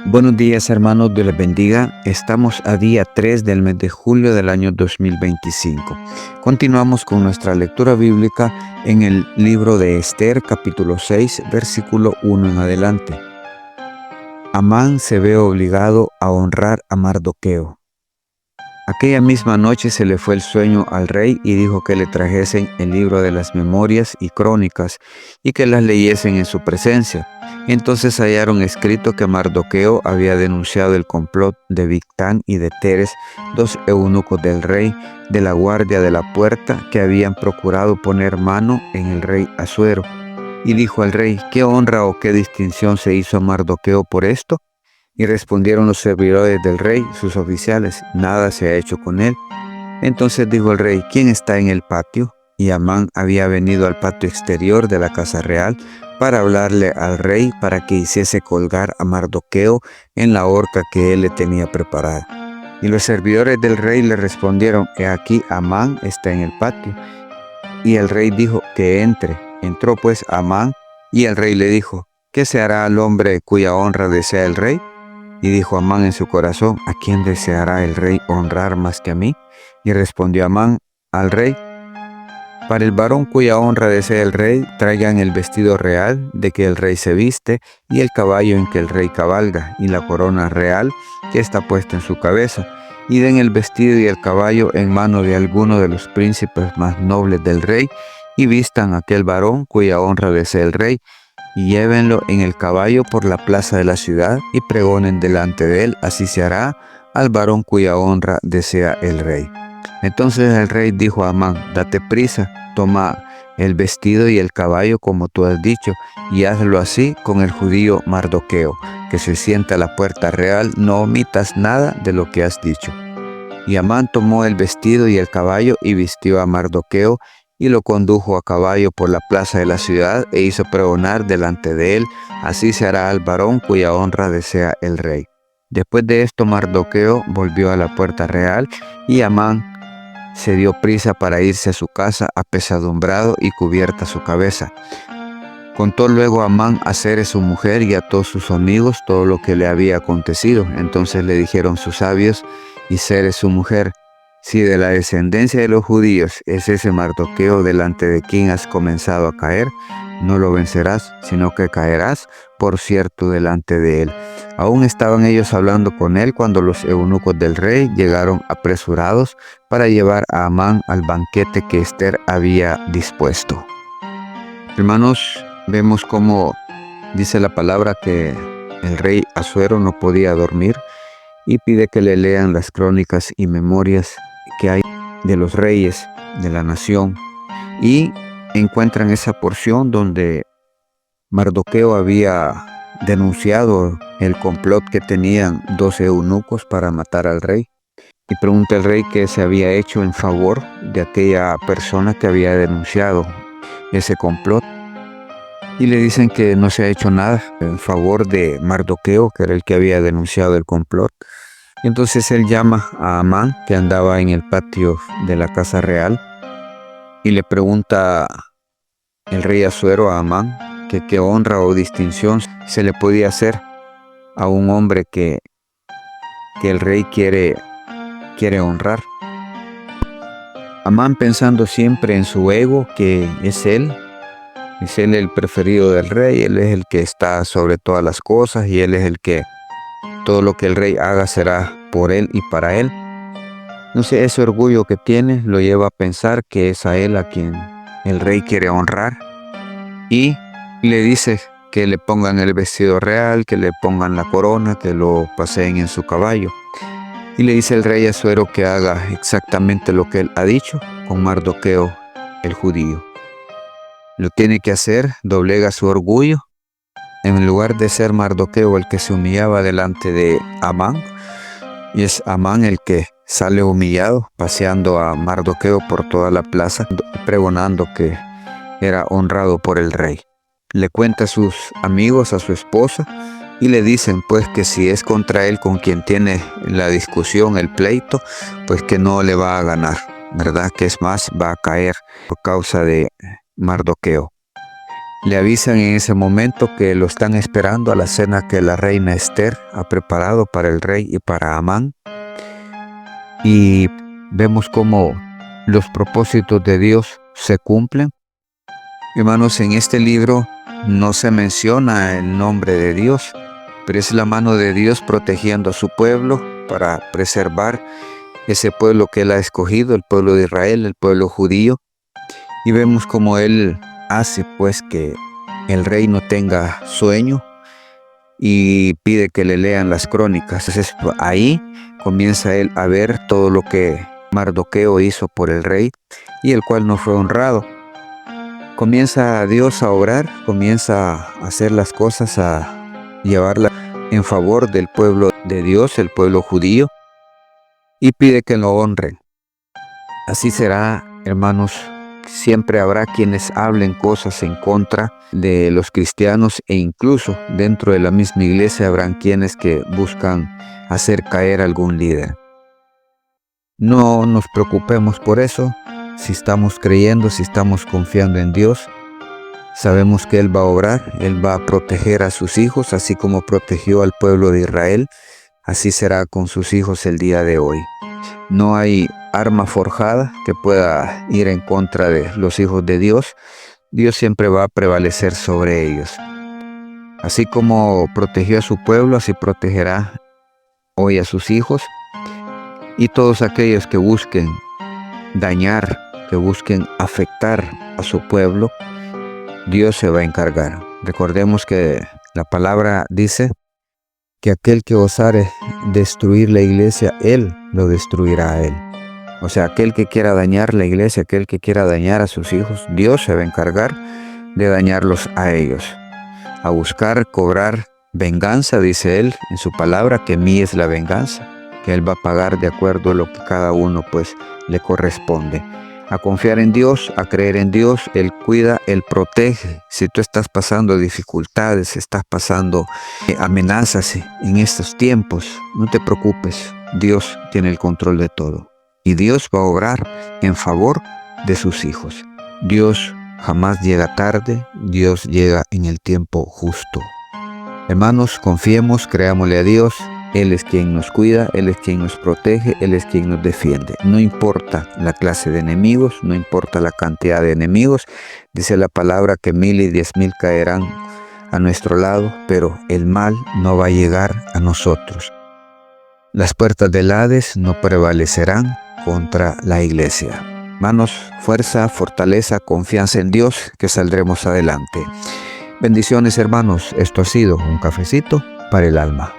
Buenos días, hermanos, Dios les bendiga. Estamos a día 3 del mes de julio del año 2025. Continuamos con nuestra lectura bíblica en el libro de Esther, capítulo 6, versículo 1 en adelante. Amán se ve obligado a honrar a Mardoqueo. Aquella misma noche se le fue el sueño al rey y dijo que le trajesen el libro de las memorias y crónicas y que las leyesen en su presencia. Entonces hallaron escrito que Mardoqueo había denunciado el complot de Bigtán y de Teres, dos eunucos del rey, de la guardia de la puerta, que habían procurado poner mano en el rey Asuero. Y dijo al rey: ¿qué honra o qué distinción se hizo a Mardoqueo por esto? Y respondieron los servidores del rey, sus oficiales: nada se ha hecho con él. Entonces dijo el rey: ¿quién está en el patio? Y Amán había venido al patio exterior de la casa real para hablarle al rey para que hiciese colgar a Mardoqueo en la horca que él le tenía preparada. Y los servidores del rey le respondieron: he aquí, Amán está en el patio. Y el rey dijo que entre. Entró pues Amán, y el rey le dijo: ¿qué se hará al hombre cuya honra desea el rey? Y dijo Amán en su corazón: ¿a quién deseará el rey honrar más que a mí? Y respondió Amán al rey: para el varón cuya honra desea el rey, traigan el vestido real de que el rey se viste, y el caballo en que el rey cabalga, y la corona real que está puesta en su cabeza. Y den el vestido y el caballo en mano de alguno de los príncipes más nobles del rey, y vistan a aquel varón cuya honra desea el rey, y llévenlo en el caballo por la plaza de la ciudad, y pregonen delante de él: así se hará al varón cuya honra desea el rey. Entonces el rey dijo a Amán: date prisa, toma el vestido y el caballo como tú has dicho, y hazlo así con el judío Mardoqueo, que se sienta a la puerta real. No omitas nada de lo que has dicho. Y Amán tomó el vestido y el caballo y vistió a Mardoqueo, y lo condujo a caballo por la plaza de la ciudad, e hizo pregonar delante de él: así se hará al varón cuya honra desea el rey. Después de esto, Mardoqueo volvió a la puerta real, y Amán se dio prisa para irse a su casa apesadumbrado y cubierta su cabeza. Contó luego Amán a Zeres su mujer y a todos sus amigos todo lo que le había acontecido. Entonces le dijeron sus sabios y Zeres su mujer: si de la descendencia de los judíos es ese Mardoqueo delante de quien has comenzado a caer, no lo vencerás, sino que caerás, por cierto, delante de él. Aún estaban ellos hablando con él cuando los eunucos del rey llegaron apresurados para llevar a Amán al banquete que Esther había dispuesto. Hermanos, vemos cómo dice la palabra que el rey Asuero no podía dormir y pide que le lean las crónicas y memorias que hay de los reyes de la nación, y encuentran esa porción donde Mardoqueo había denunciado el complot que tenían 12 eunucos para matar al rey, y pregunta el rey qué se había hecho en favor de aquella persona que había denunciado ese complot, y le dicen que no se ha hecho nada en favor de Mardoqueo, que era el que había denunciado el complot. Y entonces él llama a Amán, que andaba en el patio de la casa real, y le pregunta el rey Asuero a Amán que qué honra o distinción se le podía hacer a un hombre que el rey quiere honrar. Amán, pensando siempre en su ego, que es él el preferido del rey, él es el que está sobre todas las cosas, y él es el que todo lo que el rey haga será por él y para él. No sé, ese orgullo que tiene lo lleva a pensar que es a él a quien el rey quiere honrar, y le dice que le pongan el vestido real, que le pongan la corona, que lo paseen en su caballo. Y le dice el rey Asuero que haga exactamente lo que él ha dicho con Mardoqueo el judío. Lo tiene que hacer, doblega su orgullo. En lugar de ser Mardoqueo el que se humillaba delante de Amán, y es Amán el que sale humillado, paseando a Mardoqueo por toda la plaza, pregonando que era honrado por el rey. Le cuenta a sus amigos, a su esposa, y le dicen pues que si es contra él con quien tiene la discusión, el pleito, pues que no le va a ganar, ¿verdad? Que es más, va a caer por causa de Mardoqueo. Le avisan en ese momento que lo están esperando a la cena que la reina Esther ha preparado para el rey y para Amán. Y vemos cómo los propósitos de Dios se cumplen. Hermanos, en este libro no se menciona el nombre de Dios, pero es la mano de Dios protegiendo a su pueblo para preservar ese pueblo que Él ha escogido, el pueblo de Israel, el pueblo judío. Y vemos cómo Él hace pues que el rey no tenga sueño y pide que le lean las crónicas. Entonces ahí comienza él a ver todo lo que Mardoqueo hizo por el rey y el cual no fue honrado. Comienza Dios a obrar, comienza a hacer las cosas, a llevarlas en favor del pueblo de Dios, el pueblo judío, y pide que lo honren. Así será, hermanos. Siempre habrá quienes hablen cosas en contra de los cristianos e incluso dentro de la misma iglesia habrán quienes que buscan hacer caer a algún líder. No nos preocupemos por eso. Si estamos creyendo, si estamos confiando en Dios, sabemos que Él va a obrar, Él va a proteger a sus hijos, así como protegió al pueblo de Israel, así será con sus hijos el día de hoy. No hay arma forjada que pueda ir en contra de los hijos de Dios. Dios siempre va a prevalecer sobre ellos. Así como protegió a su pueblo, así protegerá hoy a sus hijos. Y todos aquellos que busquen dañar, que busquen afectar a su pueblo, Dios se va a encargar. Recordemos que la palabra dice que aquel que osare destruir la iglesia, Él lo destruirá a él. O sea, aquel que quiera dañar la iglesia, aquel que quiera dañar a sus hijos, Dios se va a encargar de dañarlos a ellos. A buscar cobrar venganza, dice Él en su palabra, que mí es la venganza, que Él va a pagar de acuerdo a lo que cada uno pues le corresponde. A confiar en Dios, a creer en Dios. Él cuida, Él protege. Si tú estás pasando dificultades, estás pasando amenazas en estos tiempos, no te preocupes. Dios tiene el control de todo. Y Dios va a obrar en favor de sus hijos. Dios jamás llega tarde, Dios llega en el tiempo justo. Hermanos, confiemos, creámosle a Dios. Él es quien nos cuida, Él es quien nos protege, Él es quien nos defiende. No importa la clase de enemigos, no importa la cantidad de enemigos. Dice la palabra que 1000 y 10,000 caerán a nuestro lado, pero el mal no va a llegar a nosotros. Las puertas del Hades no prevalecerán contra la iglesia. Hermanos, fuerza, fortaleza, confianza en Dios, que saldremos adelante. Bendiciones, hermanos. Esto ha sido un cafecito para el alma.